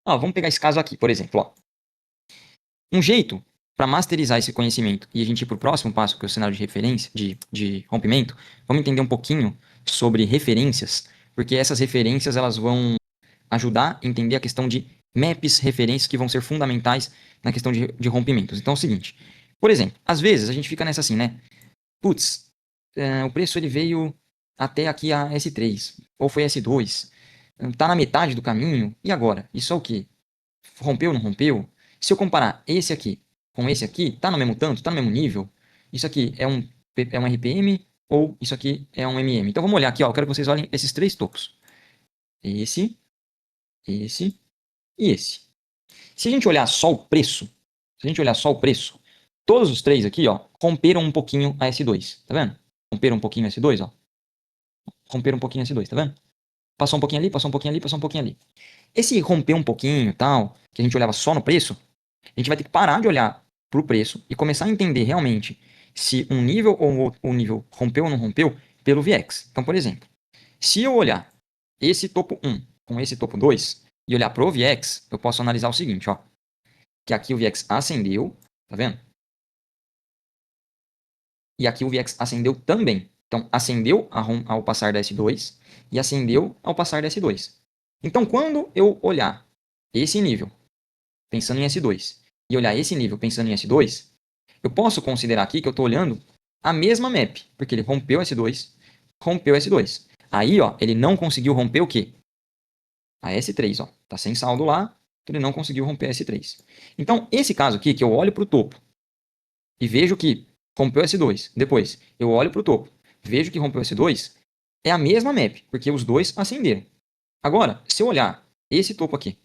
Ó, vamos pegar esse caso aqui, por exemplo. Ó. Um jeito para masterizar esse conhecimento e a gente ir para o próximo passo, que é o cenário de referência, de rompimento, vamos entender um pouquinho sobre referências, porque essas referências elas vão ajudar a entender a questão de maps, referências que vão ser fundamentais na questão de rompimentos. Então é o seguinte, por exemplo, às vezes a gente fica nessa assim, né? Putz, o preço ele veio até aqui a S3, ou foi S2, tá na metade do caminho, e agora? Isso é o quê? Rompeu ou não rompeu? Se eu comparar esse aqui com esse aqui, tá no mesmo tanto, tá no mesmo nível? Isso aqui é um RPM ou isso aqui é um MM? Então vamos olhar aqui, ó, eu quero que vocês olhem esses três topos. Esse, esse e esse. Se a gente olhar só o preço, se a gente olhar só o preço, todos os três aqui, ó, romperam um pouquinho a S2, tá vendo? Romperam um pouquinho a S2, ó. Romperam um pouquinho a S2, tá vendo? Passou um pouquinho ali, passou um pouquinho ali, passou um pouquinho ali. Esse romper um pouquinho, tal, que a gente olhava só no preço, a gente vai ter que parar de olhar para o preço e começar a entender realmente se um nível ou um nível rompeu ou não rompeu pelo VX. Então, por exemplo, se eu olhar esse topo 1 com esse topo 2 e olhar para o VX, eu posso analisar o seguinte, ó, que aqui o VX acendeu, tá vendo? E aqui o VX acendeu também. Então, acendeu ao passar da S2 e acendeu ao passar da S2. Então, quando eu olhar esse nível pensando em S2 e olhar esse nível pensando em S2, eu posso considerar aqui que eu estou olhando a mesma map, porque ele rompeu S2, rompeu S2. Aí, ó, ele não conseguiu romper o quê? A S3, ó. Tá sem saldo lá, então ele não conseguiu romper a S3. Então, esse caso aqui, que eu olho para o topo e vejo que rompeu S2, depois eu olho para o topo, vejo que rompeu S2, é a mesma map, porque os dois acenderam. Agora, se eu olhar esse topo aqui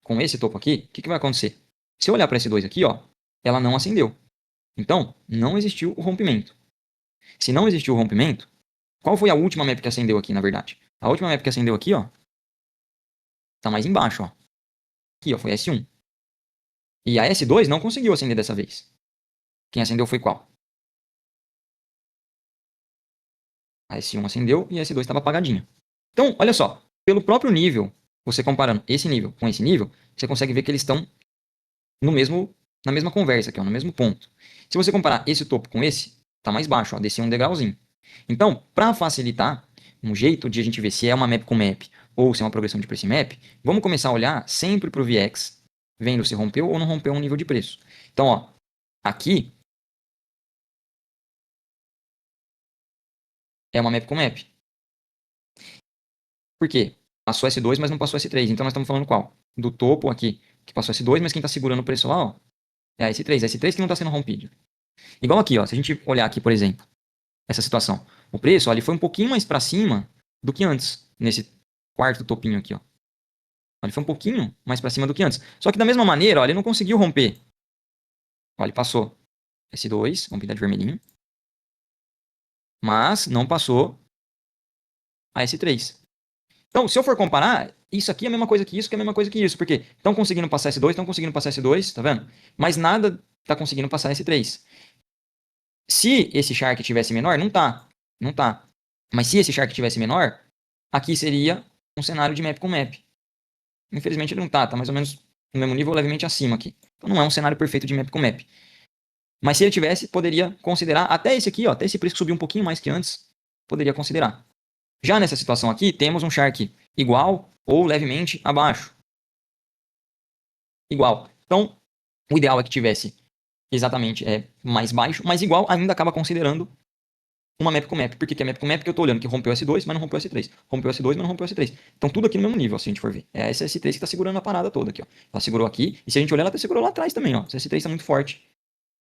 com esse topo aqui, o que vai acontecer? Se eu olhar para esse 2 aqui, ó, ela não acendeu. Então, não existiu o rompimento. Se não existiu o rompimento, qual foi a última map que acendeu aqui, na verdade? A última map que acendeu aqui, ó, tá mais embaixo, ó. Aqui, ó, foi S1. E a S2 não conseguiu acender dessa vez. Quem acendeu foi qual? A S1 acendeu e a S2 estava apagadinha. Então, olha só, pelo próprio nível, você comparando esse nível com esse nível, você consegue ver que eles estão no mesmo, na mesma conversa aqui, ó, no mesmo ponto. Se você comparar esse topo com esse, tá mais baixo, ó, desci um degrauzinho. Então, para facilitar, um jeito de a gente ver se é uma map com map ou se é uma progressão de preço map, vamos começar a olhar sempre para o VX, vendo se rompeu ou não rompeu um nível de preço. Então, ó, aqui é uma map com map. Por quê? Passou S2, mas não passou S3. Então, nós estamos falando qual? Do topo aqui, que passou S2, mas quem está segurando o preço lá, ó, é a S3. A S3 que não está sendo rompido. Igual aqui, ó, se a gente olhar aqui, por exemplo, essa situação. O preço, ó, ele foi um pouquinho mais para cima do que antes, nesse quarto topinho aqui, ó. Ele foi um pouquinho mais para cima do que antes. Só que da mesma maneira, ó, ele não conseguiu romper. Ó, ele passou S2, vamos pintar de vermelhinho, mas não passou a S3. Então, se eu for comparar, isso aqui é a mesma coisa que isso, que é a mesma coisa que isso, porque estão conseguindo passar S2, estão conseguindo passar S2, tá vendo? Mas nada está conseguindo passar S3. Se esse Shark tivesse menor, não tá. Não tá. Mas se esse Shark tivesse menor, aqui seria um cenário de map com map. Infelizmente ele não tá, tá mais ou menos no mesmo nível, levemente acima aqui. Então não é um cenário perfeito de map com map. Mas se ele tivesse, poderia considerar, até esse aqui, ó, até esse preço que subiu um pouquinho mais que antes, poderia considerar. Já nessa situação aqui, temos um Shark igual ou levemente abaixo. Igual. Então, o ideal é que tivesse exatamente mais baixo, mas igual ainda acaba considerando uma map com map. Por que é map com map? Porque eu estou olhando que rompeu S2, mas não rompeu S3. Rompeu S2, mas não rompeu S3. Então tudo aqui no mesmo nível, se a gente for ver. É essa S3 que está segurando a parada toda aqui, ó. Ela segurou aqui, e se a gente olhar, ela até segurou lá atrás também, ó. Essa S3 está muito forte,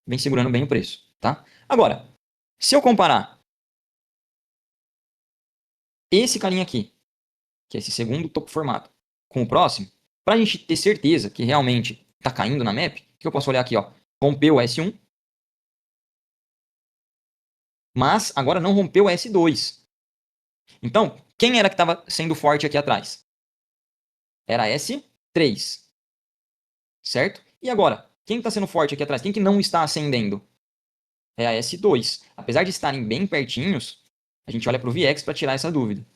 vem segurando bem o preço, tá? Agora, se eu comparar esse carinha aqui, que é esse segundo topo formado, com o próximo, para a gente ter certeza que realmente está caindo na map, que eu posso olhar aqui, ó. Rompeu o S1, mas agora não rompeu o S2. Então, quem era que estava sendo forte aqui atrás? Era S3, certo? E agora, quem está sendo forte aqui atrás? Quem que não está ascendendo? É a S2. Apesar de estarem bem pertinhos, a gente olha para o VX para tirar essa dúvida.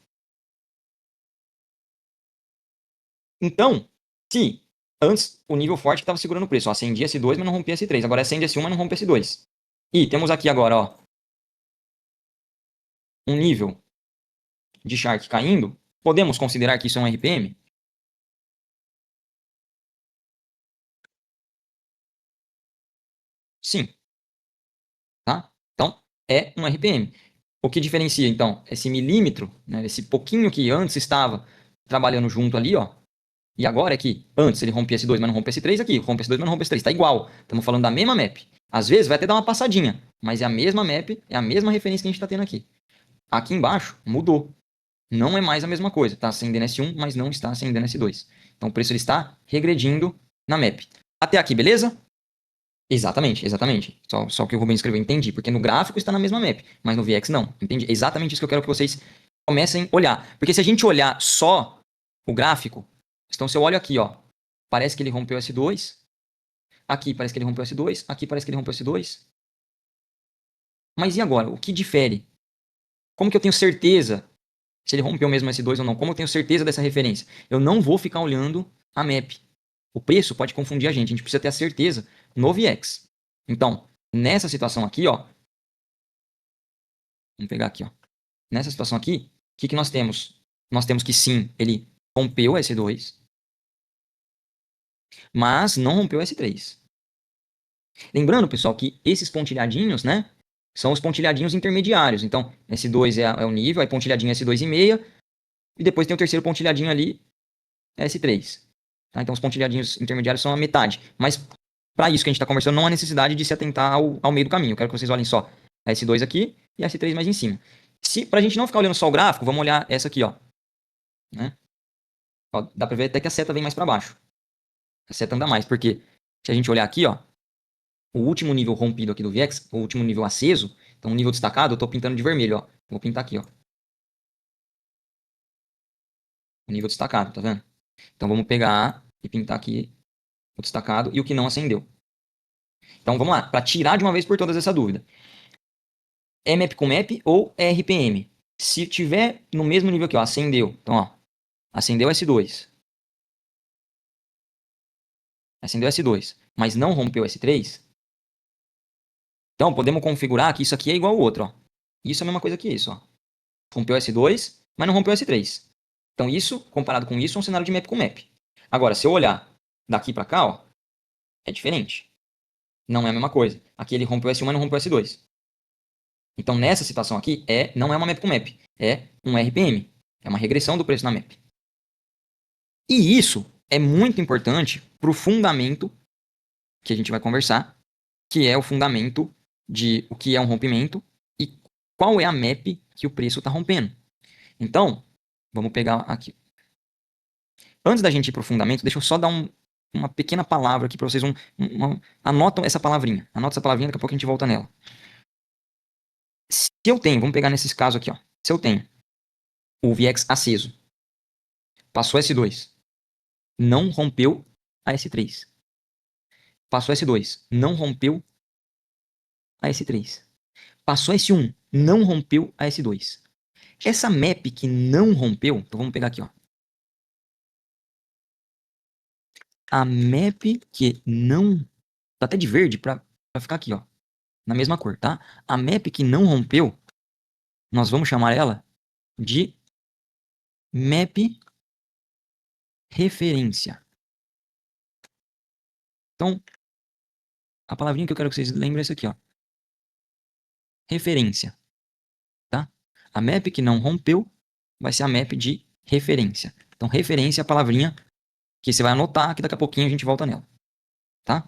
Então, se Antes, o nível forte que estava segurando o preço. Ó, acendia S2, mas não rompia S3. Agora acende S1, mas não rompe S2. E temos aqui agora, ó, um nível de Shark caindo. Podemos considerar que isso é um RPM? Sim, tá? Então, é um RPM. O que diferencia, então, esse milímetro, né, esse pouquinho que antes estava trabalhando junto ali, ó, e agora é que antes ele rompia S2, mas não rompe S3, aqui rompe S2, mas não rompe S3. Tá igual. Estamos falando da mesma map. Às vezes vai até dar uma passadinha, mas é a mesma map, é a mesma referência que a gente está tendo aqui. Aqui embaixo, mudou. Não é mais a mesma coisa. Está acendendo S1, mas não está acendendo S2. Então o preço ele está regredindo na map. Até aqui, beleza? Exatamente, exatamente. Só o que o Rubens escreveu, entendi. Porque no gráfico está na mesma map, mas no VX não. Entendi. É exatamente isso que eu quero que vocês comecem a olhar. Porque se a gente olhar só o gráfico, então se eu olho aqui, ó, parece que ele rompeu S2. Aqui parece que ele rompeu S2. Aqui parece que ele rompeu S2. Mas e agora? O que difere? Como que eu tenho certeza se ele rompeu mesmo S2 ou não? Como eu tenho certeza dessa referência? Eu não vou ficar olhando a map. O preço pode confundir a gente precisa ter a certeza no VX. Então, nessa situação aqui, ó, vamos pegar aqui, ó. Nessa situação aqui, o que nós temos? Nós temos que sim, ele rompeu S2, mas não rompeu S3. Lembrando, pessoal, que esses pontilhadinhos, né, são os pontilhadinhos intermediários. Então, S2 é o nível, aí pontilhadinho S2,5, e depois tem o terceiro pontilhadinho ali, S3. Tá? Então, os pontilhadinhos intermediários são a metade. Mas, para isso que a gente está conversando, não há necessidade de se atentar ao meio do caminho. Eu quero que vocês olhem só S2 aqui e S3 mais em cima. Para a gente não ficar olhando só o gráfico, vamos olhar essa aqui, ó. Né? Ó, dá para ver até que a seta vem mais para baixo. A seta anda mais, porque se a gente olhar aqui, ó, o último nível rompido aqui do VX, o último nível aceso, então o nível destacado, eu estou pintando de vermelho, ó. Vou pintar aqui, ó. O nível destacado, tá vendo? Então vamos pegar e pintar aqui o destacado e o que não acendeu. Então vamos lá, para tirar de uma vez por todas essa dúvida. É map com map ou é RPM? Se tiver no mesmo nível aqui, ó, acendeu. Então, ó, acendeu S2. Acendeu S2, mas não rompeu S3. Então, podemos configurar que isso aqui é igual ao outro, ó. Isso é a mesma coisa que isso, ó. Rompeu S2, mas não rompeu S3. Então, isso, comparado com isso, é um cenário de map com map. Agora, se eu olhar daqui para cá, ó, é diferente. Não é a mesma coisa. Aqui ele rompeu S1, mas não rompeu S2. Então, nessa situação aqui, não é uma map com map. É um RPM. É uma regressão do preço na map. E isso é muito importante para o fundamento que a gente vai conversar, que é o fundamento de o que é um rompimento e qual é a map que o preço está rompendo. Então, vamos pegar aqui. Antes da gente ir para o fundamento, deixa eu só dar uma pequena palavra aqui para vocês. Anotam essa palavrinha. Anota essa palavrinha, daqui a pouco a gente volta nela. Se eu tenho, vamos pegar nesses casos aqui, ó. Se eu tenho o VX aceso, passou S2, não rompeu a S3. Passou S2, não rompeu a S3. Passou S1, não rompeu a S2. Essa map que não rompeu, então vamos pegar aqui, ó. A map que não... Tá até de verde pra ficar aqui, ó. Na mesma cor, tá? A map que não rompeu, nós vamos chamar ela de map referência. Então, a palavrinha que eu quero que vocês lembrem é essa aqui, ó. Referência, tá? A map que não rompeu vai ser a map de referência. Então, referência é a palavrinha que você vai anotar, que daqui a pouquinho a gente volta nela, tá?